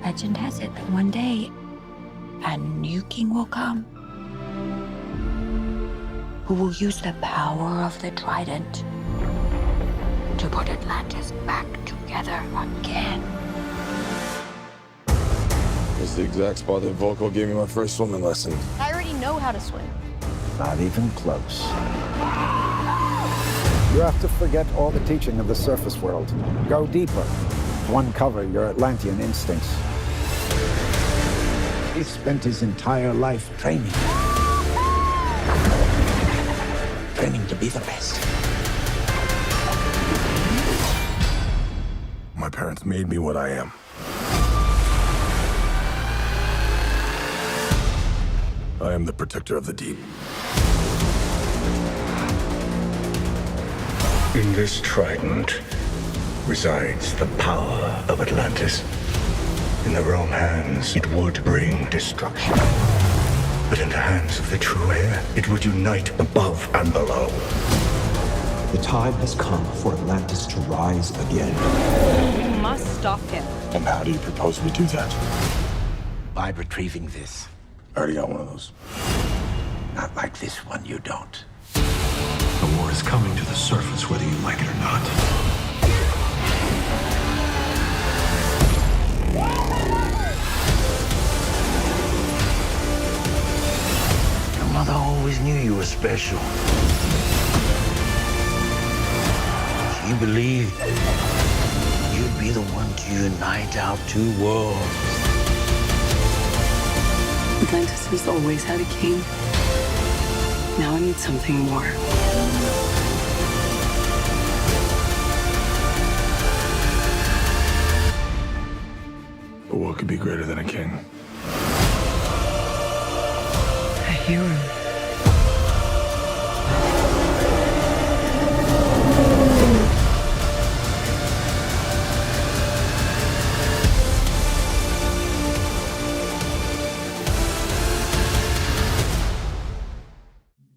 Legend has it that one day, a new king will come who will use the power of the trident to put Atlantis back together again. It's the exact spot that Volko gave me my first swimming lesson. I already know how to swim. Not even close. You have to forget all the teaching of the surface world. Go deeper. Uncover your Atlantean instincts. He spent his entire life training. Training to be the best. My parents made me what I am. I am the protector of the deep. In this trident resides the power of Atlantis. In the wrong hands, it would bring destruction. But in the hands of the true heir, it would unite above and below. The time has come for Atlantis to rise again. We must stop him. And how do you propose we do that? By retrieving this. I already got one of those. Not like this one, you don't. The war is coming to the surface, whether you like it or not. Your mother always knew you were special. She believed you'd be the one to unite our two worlds. Atlantis has always had a king. Now I need something more. But what could be greater than a king? A hero.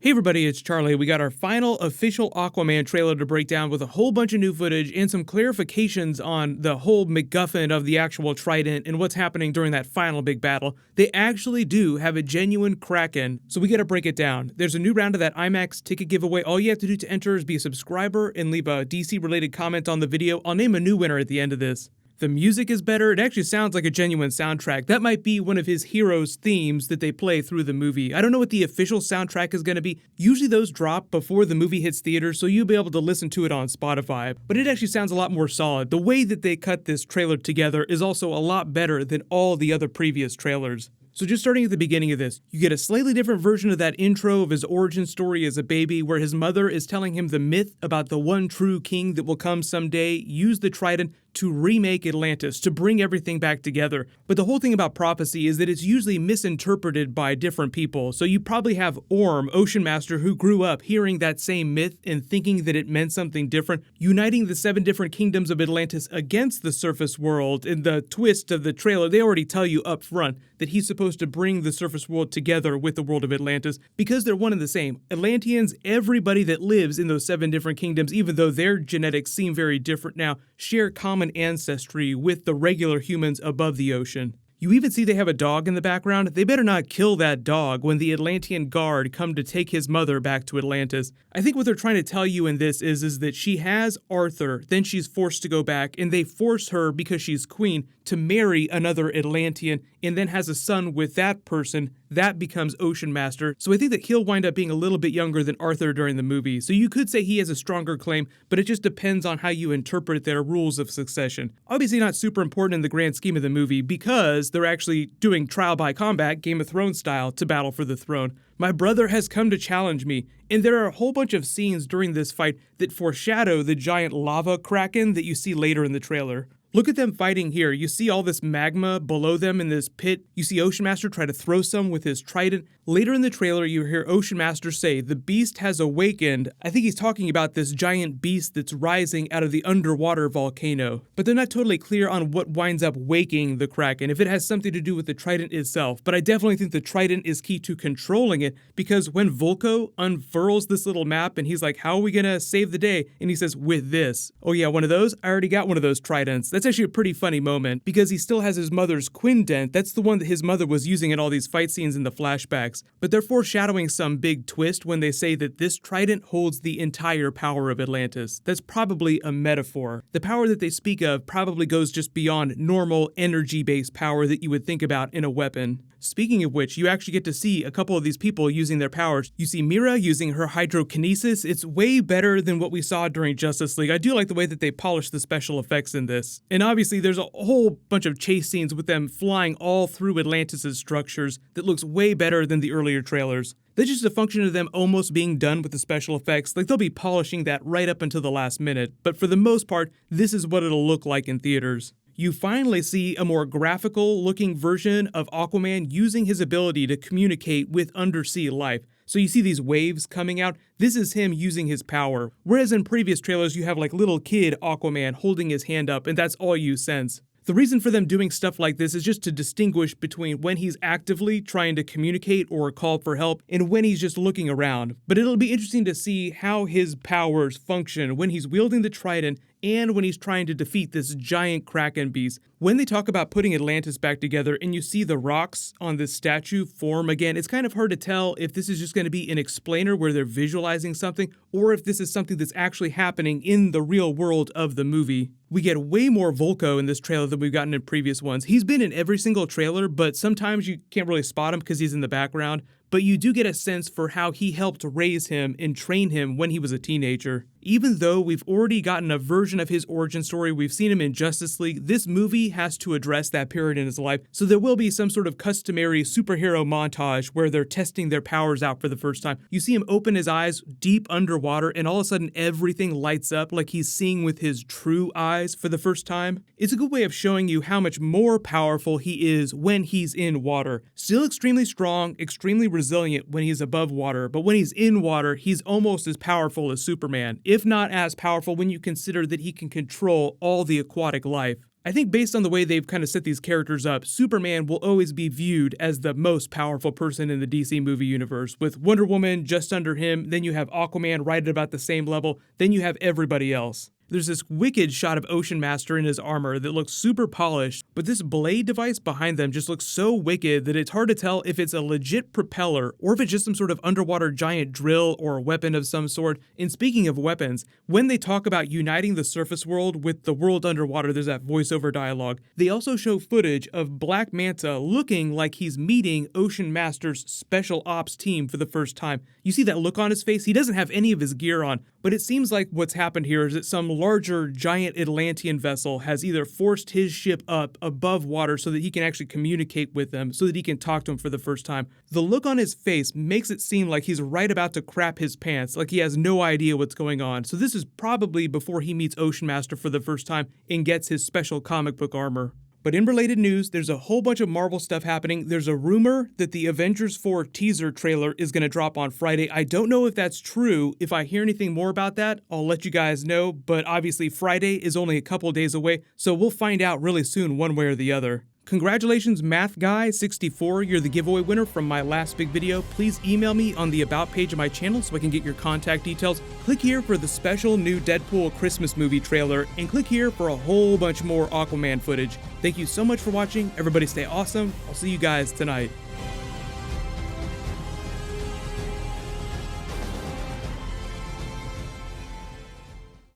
Hey everybody, it's Charlie. We got our final official Aquaman trailer to break down with a whole bunch of new footage and some clarifications on the whole MacGuffin of the actual trident and what's happening during that final big battle. They actually do have a genuine Kraken, so we gotta break it down. There's a new round of that IMAX ticket giveaway. All you have to do to enter is be a subscriber and leave a DC-related comment on the video. I'll name a new winner at the end of this. The music is better. It actually sounds like a genuine soundtrack. That might be one of his heroes' themes that they play through the movie. I don't know what the official soundtrack is going to be. Usually those drop before the movie hits theaters, so you'll be able to listen to it on Spotify. But it actually sounds a lot more solid. The way that they cut this trailer together is also a lot better than all the other previous trailers. So just starting at the beginning of this, you get a slightly different version of that intro of his origin story as a baby, where his mother is telling him the myth about the one true king that will come someday, use the trident to remake Atlantis, to bring everything back together. But the whole thing about prophecy is that it's usually misinterpreted by different people. So you probably have Orm, Ocean Master, who grew up hearing that same myth and thinking that it meant something different, uniting the 7 different kingdoms of Atlantis against the surface world. In the twist of the trailer, they already tell you up front that he's supposed to bring the surface world together with the world of Atlantis because they're one and the same. Atlanteans, everybody that lives in those 7 different kingdoms, even though their genetics seem very different now, share common ancestry with the regular humans above the ocean. You even see they have a dog in the background. They better not kill that dog when the Atlantean guard come to take his mother back to Atlantis. I think what they're trying to tell you in this is that she has Arthur, then she's forced to go back, and they force her, because she's queen, to marry another Atlantean, and then has a son with that person. That becomes Ocean Master. So I think that he'll wind up being a little bit younger than Arthur during the movie. So you could say he has a stronger claim, but it just depends on how you interpret their rules of succession. Obviously not super important in the grand scheme of the movie, because they're actually doing trial by combat, Game of Thrones style, to battle for the throne. My brother has come to challenge me, and there are a whole bunch of scenes during this fight that foreshadow the giant lava kraken that you see later in the trailer. Look at them fighting here. You see all this magma below them in this pit. You see Ocean Master try to throw some with his trident. Later in the trailer, you hear Ocean Master say, "The beast has awakened." I think he's talking about this giant beast that's rising out of the underwater volcano. But they're not totally clear on what winds up waking the Kraken, if it has something to do with the trident itself. But I definitely think the trident is key to controlling it, because when Volko unfurls this little map and he's like, "How are we gonna save the day?" And he says, "With this." Oh yeah, one of those? I already got one of those tridents. That's actually a pretty funny moment because he still has his mother's quindent. That's the one that his mother was using in all these fight scenes in the flashbacks. But they're foreshadowing some big twist when they say that this trident holds the entire power of Atlantis. That's probably a metaphor. The power that they speak of probably goes just beyond normal energy-based power that you would think about in a weapon. Speaking of which, you actually get to see a couple of these people using their powers. You see Mira using her hydrokinesis. It's way better than what we saw during Justice League. I do like the way that they polished the special effects in this. And obviously, there's a whole bunch of chase scenes with them flying all through Atlantis' structures that looks way better than the earlier trailers. That's just a function of them almost being done with the special effects. Like, they'll be polishing that right up until the last minute. But for the most part, this is what it'll look like in theaters. You finally see a more graphical looking version of Aquaman using his ability to communicate with undersea life. So you see these waves coming out. This is him using his power. Whereas in previous trailers, you have like little kid Aquaman holding his hand up, and that's all you sense. The reason for them doing stuff like this is just to distinguish between when he's actively trying to communicate or call for help and when he's just looking around. But it'll be interesting to see how his powers function when he's wielding the trident and when he's trying to defeat this giant Kraken beast. When they talk about putting Atlantis back together and you see the rocks on this statue form again, it's kind of hard to tell if this is just going to be an explainer where they're visualizing something or if this is something that's actually happening in the real world of the movie. We get way more Volko in this trailer than we've gotten in previous ones. He's been in every single trailer, but sometimes you can't really spot him because he's in the background. But you do get a sense for how he helped raise him and train him when he was a teenager. Even though we've already gotten a version of his origin story, we've seen him in Justice League, this movie has to address that period in his life, so there will be some sort of customary superhero montage where they're testing their powers out for the first time. You see him open his eyes deep underwater, and all of a sudden everything lights up like he's seeing with his true eyes for the first time. It's a good way of showing you how much more powerful he is when he's in water. Still extremely strong, extremely resilient when he's above water, but when he's in water, he's almost as powerful as Superman, if not as powerful when you consider that he can control all the aquatic life. I think based on the way they've kind of set these characters up, Superman will always be viewed as the most powerful person in the DC movie universe, with Wonder Woman just under him, then you have Aquaman right at about the same level, then you have everybody else. There's this wicked shot of Ocean Master in his armor that looks super polished, but this blade device behind them just looks so wicked that it's hard to tell if it's a legit propeller or if it's just some sort of underwater giant drill or a weapon of some sort. And speaking of weapons, when they talk about uniting the surface world with the world underwater, there's that voiceover dialogue. They also show footage of Black Manta looking like he's meeting Ocean Master's special ops team for the first time. You see that look on his face? He doesn't have any of his gear on, but it seems like what's happened here is that some larger giant Atlantean vessel has either forced his ship up above water so that he can actually communicate with them, so that he can talk to them for the first time. The look on his face makes it seem like he's right about to crap his pants, like he has no idea what's going on. So this is probably before he meets Ocean Master for the first time and gets his special comic book armor. But in related news, there's a whole bunch of Marvel stuff happening. There's a rumor that the Avengers 4 teaser trailer is going to drop on Friday. I don't know if that's true. If I hear anything more about that, I'll let you guys know. But obviously, Friday is only a couple days away, so we'll find out really soon one way or the other. Congratulations, MathGuy64, you're the giveaway winner from my last big video. Please email me on the About page of my channel so I can get your contact details. Click here for the special new Deadpool Christmas movie trailer, and click here for a whole bunch more Aquaman footage. Thank you so much for watching. Everybody stay awesome. I'll see you guys tonight.